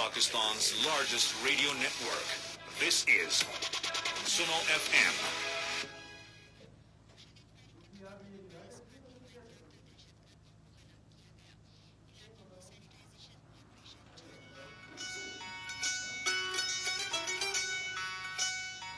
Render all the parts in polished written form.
Pakistan's largest radio network. This is Suno FM.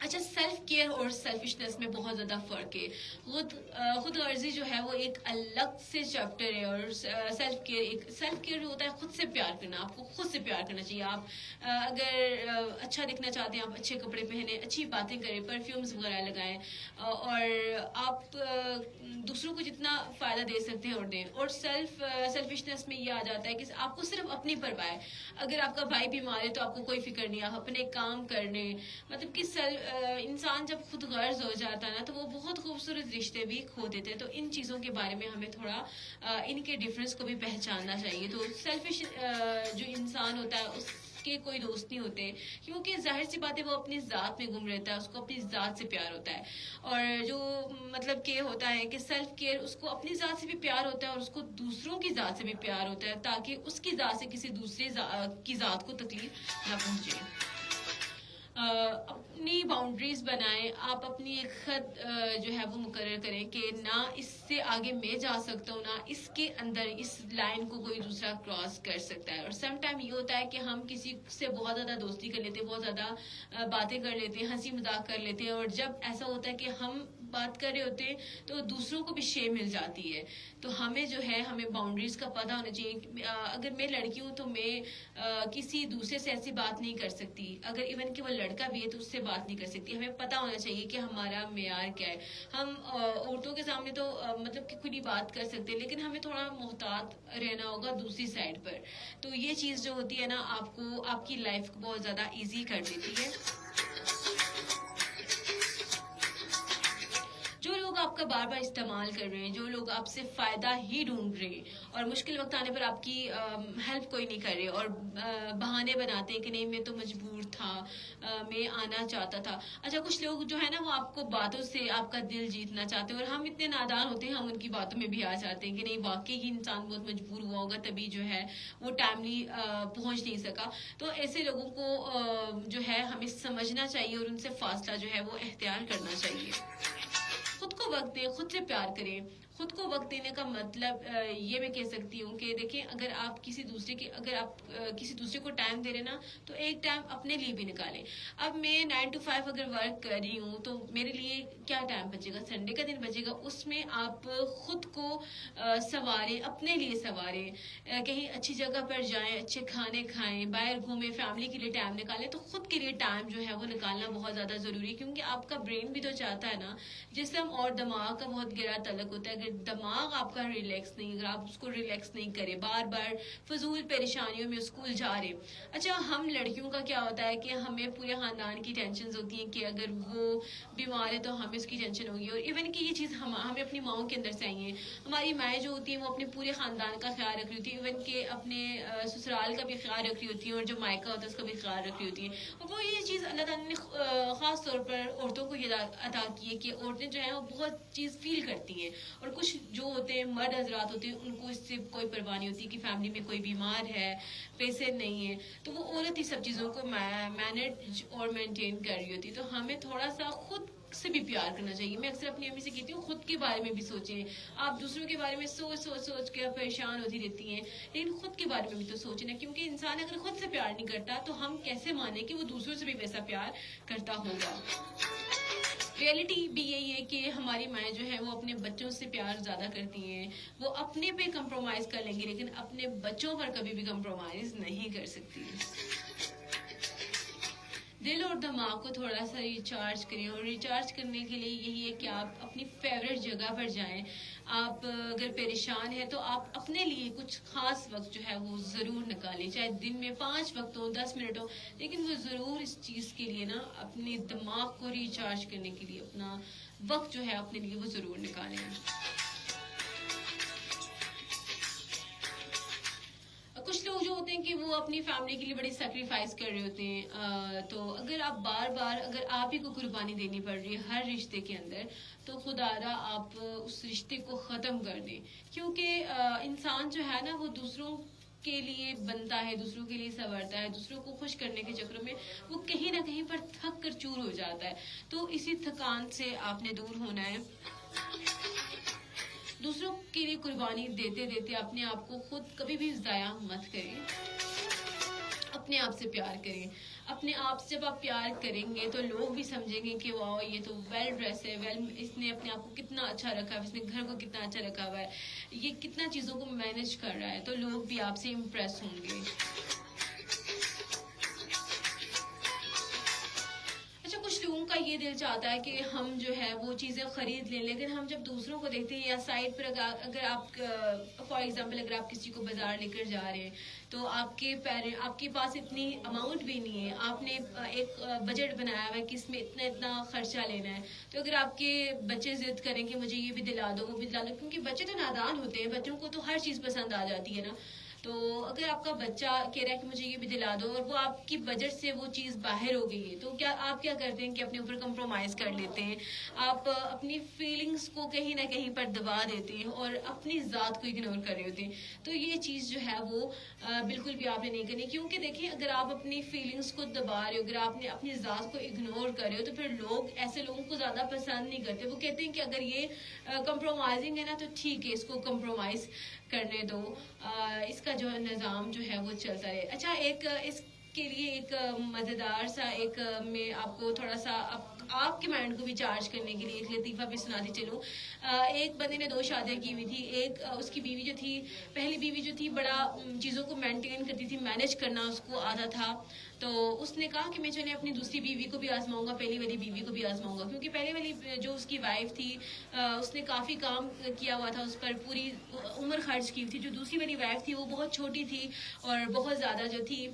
اچھا، self care اور selfishness میں بہت زیادہ فرق ہے. خود غرضی جو ہے وہ ایک الگ سے چیپٹر ہے، اور سیلف کیئر جو ہوتا ہے خود سے پیار کرنا. آپ کو خود سے پیار کرنا چاہیے. آپ اگر اچھا دکھنا چاہتے ہیں، آپ اچھے کپڑے پہنیں، اچھی باتیں کریں، پرفیومز وغیرہ لگائیں، اور آپ دوسروں کو جتنا فائدہ دے سکتے ہیں اور دیں. اور سیلفشنس میں یہ آ جاتا ہے کہ آپ کو صرف اپنی پرواہ ہے. اگر آپ کا بھائی بیمار ہے تو آپ کو کوئی فکر نہیں، آپ اپنے کام کرنے. مطلب کہ انسان جب خود غرض ہو جاتا ہے نا تو وہ بہت خوبصورت رشتے بھی کھو دیتے ہیں. تو ان چیزوں کے بارے میں ہمیں تھوڑا ان کے ڈفرینس کو بھی پہچاننا چاہیے. تو سیلفش جو انسان ہوتا ہے اس کے کوئی دوست نہیں ہوتے، کیونکہ ظاہر سی بات ہے وہ اپنی ذات میں گم رہتا ہے، اس کو اپنی ذات سے پیار ہوتا ہے. اور جو مطلب کہ ہوتا ہے کہ سیلف کیئر، اس کو اپنی ذات سے بھی پیار ہوتا ہے اور اس کو دوسروں کی ذات سے بھی پیار ہوتا ہے، تاکہ اس کی ذات سے کسی دوسرے کی ذات کو تکلیف نہ پہنچے. اپنی باؤنڈریز بنائیں. آپ اپنی ایک خط جو ہے وہ مقرر کریں کہ نہ اس سے آگے میں جا سکتا ہوں، نہ اس کے اندر اس لائن کو کوئی دوسرا کراس کر سکتا ہے. اور سم ٹائم یہ ہوتا ہے کہ ہم کسی سے بہت زیادہ دوستی کر لیتے ہیں، بہت زیادہ باتیں کر لیتے ہیں، ہنسی مذاق کر لیتے ہیں، اور جب ایسا ہوتا ہے کہ ہم بات کر رہے ہوتے ہیں تو دوسروں کو بھی شے مل جاتی ہے. تو ہمیں جو ہے ہمیں باؤنڈریز کا پتہ ہونا چاہیے. اگر میں لڑکی ہوں تو میں کسی دوسرے سے ایسی بات نہیں کر سکتی، اگر ایون کہ وہ لڑکا بھی ہے تو اس سے بات نہیں کر سکتی. ہمیں پتہ ہونا چاہیے کہ ہمارا معیار کیا ہے. ہم عورتوں کے سامنے تو مطلب کہ کھلی بات کر سکتے ہیں، لیکن ہمیں تھوڑا محتاط رہنا ہوگا دوسری سائڈ پر. تو یہ چیز جو ہوتی ہے نا، آپ کو آپ کی لائف کو بہت زیادہ ایزی کر دیتی ہے. جو لوگ آپ کا بار بار استعمال کر رہے ہیں، جو لوگ آپ سے فائدہ ہی ڈھونڈ رہے ہیں اور مشکل وقت آنے پر آپ کی ہیلپ کوئی نہیں کر رہے اور بہانے بناتے ہیں کہ نہیں میں تو مجبور تھا، میں آنا چاہتا تھا. اچھا، کچھ لوگ جو ہے نا وہ آپ کو باتوں سے آپ کا دل جیتنا چاہتے ہیں، اور ہم اتنے نادان ہوتے ہیں، ہم ان کی باتوں میں بھی آ جاتے ہیں کہ نہیں واقعی ہی انسان بہت مجبور ہوا ہوگا تبھی جو ہے وہ ٹائملی پہنچ نہیں سکا. تو ایسے لوگوں کو جو ہے ہمیں سمجھنا چاہیے اور ان سے فاصلہ جو ہے وہ اختیار کرنا چاہیے. خود کو وقت دیں، خود سے پیار کریں. خود کو وقت دینے کا مطلب یہ میں کہہ سکتی ہوں کہ دیکھیں، اگر آپ کسی دوسرے کو ٹائم دے رہے نا تو ایک ٹائم اپنے لیے بھی نکالیں. اب میں 9 to 5 اگر ورک کر رہی ہوں تو میرے لیے کیا ٹائم بچے گا؟ سنڈے کا دن بچے گا. اس میں آپ خود کو سنواریں، اپنے لیے سنواریں. کہیں اچھی جگہ پر جائیں، اچھے کھانے کھائیں، باہر گھومیں، فیملی کے لیے ٹائم نکالیں. تو خود کے لیے ٹائم جو ہے وہ نکالنا بہت زیادہ ضروری ہے، کیونکہ آپ کا برین بھی تو چاہتا ہے نا. جسم اور دماغ کا بہت گہرا تعلق ہوتا ہے. اگر دماغ آپ کا ریلیکس نہیں، اگر آپ اس کو ریلیکس نہیں کرے، بار بار فضول پریشانیوں میں اسکول جا رہے. اچھا، ہم لڑکیوں کا کیا ہوتا ہے کہ ہمیں پورے خاندان کی ٹینشنز ہوتی ہیں کہ اگر وہ بیمار ہے تو ہمیں اس کی ٹینشن ہوگی. اور ایون کہ یہ چیز ہمیں اپنی ماؤں کے اندر سے آئی ہیں. ہماری مائیں جو ہوتی ہیں وہ اپنے پورے خاندان کا خیال رکھ رہی ہوتی ہیں، ایون کہ اپنے سسرال کا بھی خیال رکھ رہی ہوتی ہیں، اور جو مائکہ ہوتا ہے اس کا بھی خیال رکھ رہی ہوتی ہیں. اور وہ یہ چیز اللہ تعالیٰ نے خاص طور پر عورتوں کو یہ عطا کی ہے کہ عورتیں جو ہیں وہ بہت چیز فیل کرتی ہیں. اور کچھ جو ہوتے ہیں مرد حضرات ہوتے ہیں ان کو اس سے کوئی پرواہ نہیں ہوتی کہ فیملی میں کوئی بیمار ہے، پیسے نہیں ہیں، تو وہ عورت ہی سب چیزوں کو مینیج اور مینٹین کر رہی ہوتی ہے. تو ہمیں تھوڑا سا خود سے بھی پیار کرنا چاہیے. میں اکثر اپنی امی سے کہتی ہوں خود کے بارے میں بھی سوچیں. آپ دوسروں کے بارے میں سوچ کے پریشان ہوتی رہتی ہیں، لیکن خود کے بارے میں بھی تو سوچیں نا. کیونکہ انسان اگر خود سے پیار نہیں کرتا تو ہم کیسے مانیں کہ وہ دوسروں سے بھی ویسا پیار کرتا ہوگا. ریئلٹی بھی یہی ہے کہ ہماری مائیں جو ہیں وہ اپنے بچوں سے پیار زیادہ کرتی ہیں. وہ اپنے پہ کمپرومائز کر لیں گی لیکن اپنے بچوں پر کبھی بھی کمپرومائز نہیں کر سکتی. دل اور دماغ کو تھوڑا سا ریچارج کریں، اور ریچارج کرنے کے لیے یہی ہے کہ آپ اپنی فیوریٹ جگہ پر جائیں. آپ اگر پریشان ہیں تو آپ اپنے لیے کچھ خاص وقت جو ہے وہ ضرور نکالیں، چاہے دن میں 5 وقت ہو، 10 منٹ ہو، لیکن وہ ضرور اس چیز کے لیے نا اپنے دماغ کو ریچارج کرنے کے لیے اپنا وقت جو ہے اپنے لیے وہ ضرور نکالیں. کچھ لوگ جو ہوتے ہیں کہ وہ اپنی فیملی کے لیے بڑی سیکریفائس کر رہے ہوتے ہیں. تو اگر آپ اگر آپ ہی کو قربانی دینی پڑ رہی ہے ہر رشتے کے اندر، تو خدا را آپ اس رشتے کو ختم کر دیں. کیونکہ انسان جو ہے نا وہ دوسروں کے لیے بنتا ہے، دوسروں کے لیے سنورتا ہے، دوسروں کو خوش کرنے کے چکر میں وہ کہیں نہ کہیں پر تھک کر چور ہو جاتا ہے. تو اسی تھکان سے آپ نے دور ہونا ہے. دوسروں کے لیے قربانی دیتے دیتے اپنے آپ کو خود کبھی بھی ضائع مت کریں. اپنے آپ سے پیار کریں. اپنے آپ سے جب آپ پیار کریں گے تو لوگ بھی سمجھیں گے کہ واہ یہ تو ویل ڈریس ہے, اس نے اپنے آپ کو کتنا اچھا رکھا ہے, اس نے گھر کو کتنا اچھا رکھا ہوا ہے, یہ کتنا چیزوں کو مینیج کر رہا ہے, تو لوگ بھی آپ سے امپریس ہوں گے. کچھ لوگوں کا یہ دل چاہتا ہے کہ ہم جو ہے وہ چیزیں خرید لیں, لیکن ہم جب دوسروں کو دیکھتے ہیں یا سائڈ پر اگر آپ فار ایگزامپل اگر آپ کسی کو بازار لے کر جا رہے ہیں تو آپ کے پاس اتنی اماؤنٹ بھی نہیں ہے, آپ نے ایک بجٹ بنایا ہوا ہے کہ اس میں اتنا خرچہ لینا ہے, تو اگر آپ کے بچے ضد کریں کہ مجھے یہ بھی دلا دو وہ بھی دلا دو, کیونکہ بچے تو نادان ہوتے ہیں, بچوں کو تو ہر چیز پسند آ جاتی ہے نا, تو اگر آپ کا بچہ کہہ رہا ہے کہ مجھے یہ بھی دلا دو اور وہ آپ کی بجٹ سے وہ چیز باہر ہو گئی ہے, تو آپ کیا کرتے ہیں کہ اپنے اوپر کمپرومائز کر لیتے ہیں, آپ اپنی فیلنگز کو کہیں نہ کہیں پر دبا دیتے ہیں اور اپنی ذات کو اگنور کر رہے ہوتے ہیں. تو یہ چیز جو ہے وہ بالکل بھی آپ نے نہیں کرنی, کیونکہ دیکھیں اگر آپ اپنی فیلنگز کو دبا رہے ہو, اگر آپ نے اپنی ذات کو اگنور کر رہے ہو, تو پھر لوگ ایسے لوگوں کو زیادہ پسند نہیں کرتے. وہ کہتے ہیں کہ اگر یہ کمپرومائزنگ ہے نا تو ٹھیک ہے, اس کو کمپرومائز کرنے دو, اس کا جو نظام جو ہے وہ چلتا رہے. اچھا ایک اس کے لیے ایک مزیدار سا ایک میں آپ کو تھوڑا سا آپ کے مائنڈ کو بھی چارج کرنے کے لیے ایک لطیفہ بھی سناتی چلوں. ایک بندے نے 2 شادیاں کی ہوئی تھی. ایک اس کی بیوی جو تھی, پہلی بیوی جو تھی بڑا چیزوں کو مینٹین کرتی تھی, مینیج کرنا اس کو آتا تھا, تو اس نے کہا کہ میں چلے اپنی دوسری بیوی کو بھی آزماؤں گا, پہلی والی بیوی کو بھی آزماؤں گا, کیونکہ پہلی والی جو اس کی وائف تھی اس نے کافی کام کیا ہوا تھا, اس پر پوری عمر خرچ کی ہوئی تھی. جو دوسری والی وائف تھی وہ بہت چھوٹی تھی اور بہت زیادہ جو تھی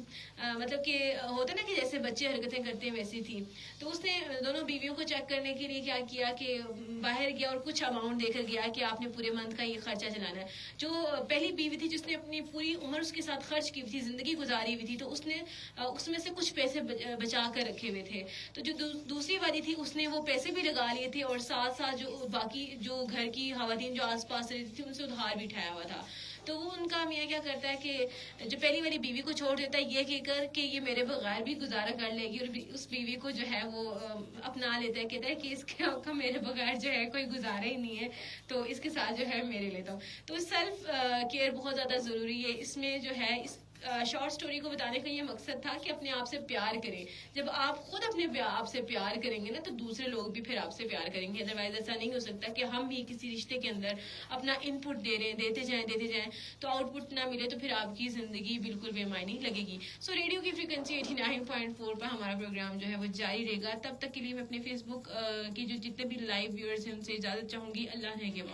مطلب کہ ہوتا نا کہ جیسے بچے حرکتیں کرتے ہیں ویسی تھی. تو اس نے دونوں بیویوں کو چیک کرنے کے لیے کیا کیا کہ باہر گیا اور کچھ اماؤنٹ دے کر گیا کہ آپ نے پورے منتھ کا یہ خرچہ چلانا ہے. جو پہلی بیوی تھی جس نے اپنی پوری عمر اس کے ساتھ خرچ کی ہوئی تھی, زندگی گزاری ہوئی تھی, تو اس نے اس میں سے کچھ پیسے بچا کر رکھے ہوئے تھے. تو جو دوسری والی تھی اس نے وہ پیسے بھی لگا لیے تھے اور ساتھ ساتھ جو باقی جو گھر کی خواتین جو آس پاس رہتی تھی ان سے ادھار بھی اٹھایا ہوا تھا. تو وہ ان کا میاں کیا کرتا ہے کہ جو پہلی والی بیوی کو چھوڑ دیتا ہے یہ کہہ کر کہ یہ میرے بغیر بھی گزارا کر لے گی, اور اس بیوی کو جو ہے وہ اپنا لیتا ہے, کہتا ہے کہ اس کا میرے بغیر جو ہے کوئی گزارا ہی نہیں ہے, تو اس کے ساتھ جو ہے میرے لیتا ہوں. تو سیلف کیئر بہت زیادہ ضروری ہے. اس میں جو ہے اس شارٹ سٹوری کو بتانے کا یہ مقصد تھا کہ اپنے آپ سے پیار کریں. جب آپ خود اپنے آپ سے پیار کریں گے نا تو دوسرے لوگ بھی پھر آپ سے پیار کریں گے. ادروائز ایسا نہیں ہو سکتا کہ ہم بھی کسی رشتے کے اندر اپنا ان پٹ دے رہے ہیں, دیتے جائیں تو آؤٹ پٹ نہ ملے تو پھر آپ کی زندگی بالکل بے معنی لگے گی. سو ریڈیو کی فریکوینسی 89.4 پر ہمارا پروگرام جو ہے وہ جاری رہے گا. تب تک کے لیے میں اپنے فیس بک کی جو جتنے بھی لائیو ویورز ہیں ان سے اجازت چاہوں گی. اللہ نے کے بعد.